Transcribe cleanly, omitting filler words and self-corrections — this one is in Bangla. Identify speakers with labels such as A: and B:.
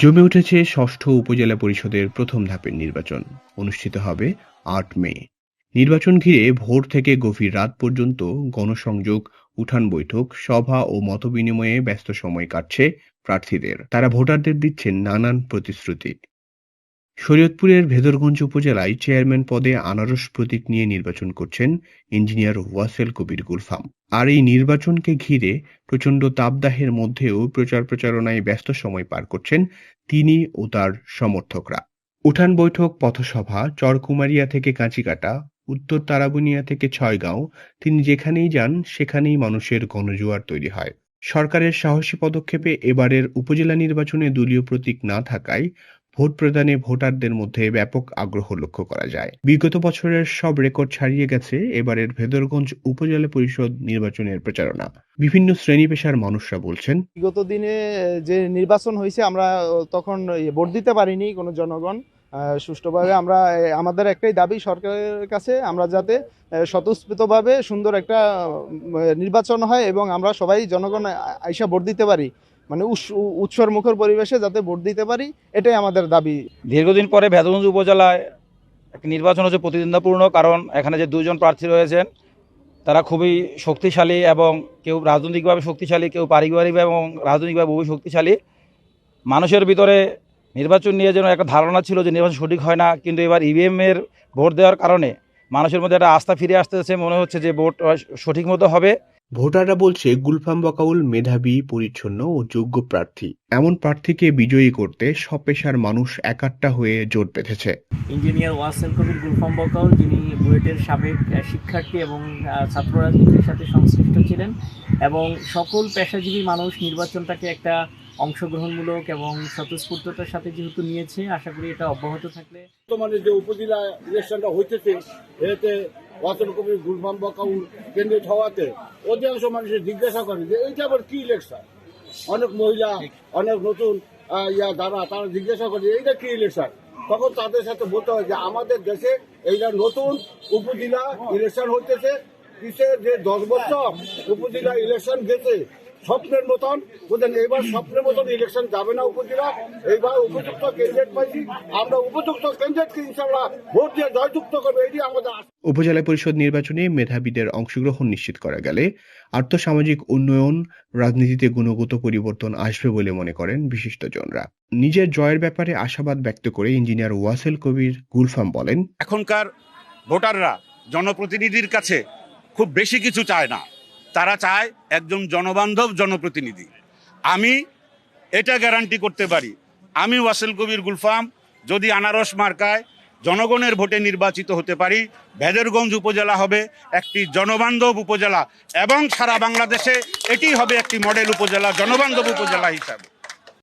A: জমে উঠেছে ষষ্ঠ উপজেলা পরিষদের প্রথম ধাপের নির্বাচন। অনুষ্ঠিত হবে ৮ মে। নির্বাচন ঘিরে ভোর থেকে গভীর রাত পর্যন্ত গণসংযোগ, উঠান বৈঠক, সভা ও মতবিনিময়ে ব্যস্ত সময় কাটছে প্রার্থীদের। তারা ভোটারদের দিচ্ছেন নানান প্রতিশ্রুতি। শরীয়তপুরের ভেদরগঞ্জ উপজেলায় চেয়ারম্যান পদে আনারস প্রতীক নিয়ে নির্বাচন করছেন ইঞ্জিনিয়ার ওয়াসেল কবির গুলফাম। আর এই নির্বাচনকে ঘিরে প্রচণ্ড তাপদাহের মধ্যেও প্রচার প্রচারণায় ব্যস্ত সময় পার করছেন তিনি ও তার সমর্থকরা। উঠান বৈঠক, পথসভা, চরকুমারিয়া থেকে কাঁচিকাটা, উত্তর তারাবুনিয়া থেকে ছয়গাঁও, তিনি যেখানেই যান সেখানেই মানুষের গণজোয়ার তৈরি হয়। সরকারের সাহসী পদক্ষেপে এবারের উপজেলা নির্বাচনে দলীয় প্রতীক না থাকায় ভোট প্রদানে ভোটারদের মধ্যে ব্যাপক আগ্রহ লক্ষ্য করা যায়। বিগত বছরের সব রেকর্ড ছাড়িয়ে গেছে এবারের ভেদরগঞ্জ উপজেলা পরিষদ নির্বাচনের প্রচারণা। বিভিন্ন শ্রেণী পেশার মানুষরা বলছেন,
B: বিগত দিনে যে নির্বাচন হয়েছে আমরা তখন ভোট দিতে পারিনি কোনো জনগণ সুষ্ঠুভাবে। আমরা আমাদের একটাই দাবি সরকারের কাছে, আমরা যাতে স্বতঃস্ফূর্তভাবে সুন্দর একটা নির্বাচন হয় এবং আমরা সবাই জনগণ আইসা ভোট দিতে পারি, মানে উৎসর মুখর পরিবেশে যাতে ভোট দিতে পারি, এটাই আমাদের দাবি।
C: দীর্ঘদিন পরে ভেদরগঞ্জ উপজেলায় একটা নির্বাচন হচ্ছে প্রতিদ্বন্দ্বিপূর্ণ, কারণ এখানে যে দুজন প্রার্থী রয়েছেন তারা খুবই শক্তিশালী এবং কেউ রাজনৈতিকভাবে শক্তিশালী, কেউ পারিবারিকভাবে এবং রাজনৈতিকভাবে বহু শক্তিশালী। মানুষের ভিতরে নির্বাচন নিয়ে যেন একটা ধারণা ছিল যে নির্বাচন সঠিক হয় না, কিন্তু এবার ইভিএমের ভোট দেওয়ার কারণে মানুষের মধ্যে একটা আস্থা ফিরে আসতেছে, মনে হচ্ছে যে ভোট সঠিক মতো হবে।
A: ভোটাররা বলছে গুলফাম বাকাউল মেধাবী, পরিচ্ছন্ন ও যোগ্য প্রার্থী। এমন প্রার্থীকে বিজয়ী করতে সব পেশার মানুষ একাট্টা হয়ে জোট বেঁধেছে।
D: ইঞ্জিনিয়ার ওয়াসেল কবির গুলফাম বাকাউল, যিনি বুয়েটের সাবেক শিক্ষার্থী এবং ছাত্র রাজনীতির সাথে সংশ্লিষ্ট ছিলেন, এবং সকল পেশাজীবী মানুষ নির্বাচনটাকে একটা অংশগ্রহণমূলক এবং স্বতঃস্ফূর্ততার সাথে যেহেতু নিয়েছে, আশা করি এটা অব্যাহত থাকলে।
E: বর্তমানে যে উপজেলা ইলেকশনটা হইতেছে, এতে ওয়াসেল কবির গুলফাম বাকাউল ক্যান্ডিডেট হওয়াতে অধিকাংশ মানুষের জিজ্ঞাসা করে যে এইটা আবার কি ইলেকশন। অনেক মহিলা, অনেক নতুন যারা তারা জিজ্ঞাসা করে এইটা কি ইলেকশন। তখন তাদের সাথে বলতে হয় যে আমাদের দেশে এইটা নতুন উপজেলা ইলেকশন হইতেছে। কিসের যে 10 বছর উপজেলা ইলেকশন গেছে স্বপ্নের মতন, বুঝলেন, এইবার স্বপ্নের মতন ইলেকশন যাবে না উপজেলা। এইবার উপযুক্ত ক্যান্ডিডেট পাইছি, আমরা উপযুক্ত ক্যান্ডিডেটকে ইনশাআল্লাহ ভোট দিয়ে জয়যুক্ত করবো, এটি আমাদের।
A: উপজেলা পরিষদ নির্বাচনে মেধাবীদের অংশগ্রহণ নিশ্চিত করা গেলে আর্থসামাজিক উন্নয়ন, রাজনীতিতে গুণগত পরিবর্তন আসবে বলে মনে করেন বিশিষ্টজনরা। নিজের জয়ের ব্যাপারে আশাবাদ ব্যক্ত করে ইঞ্জিনিয়ার ওয়াসেল কবির গুলফাম বলেন,
F: এখনকার ভোটাররা জনপ্রতিনিধির কাছে খুব বেশি কিছু চায় না, তারা চায় একজন জনবান্ধব জনপ্রতিনিধি। আমি এটা গ্যারান্টি করতে পারি, আমি ওয়াসেল কবির গুলফাম যদি আনারস মার্কায় জনগণের ভোটে নির্বাচিত হতে পারি, ভেদরগঞ্জ উপজেলা হবে একটি জনবান্ধব উপজেলা এবং সারা বাংলাদেশে এটি হবে একটি মডেল উপজেলা, জনবান্ধব উপজেলা হিসাবে।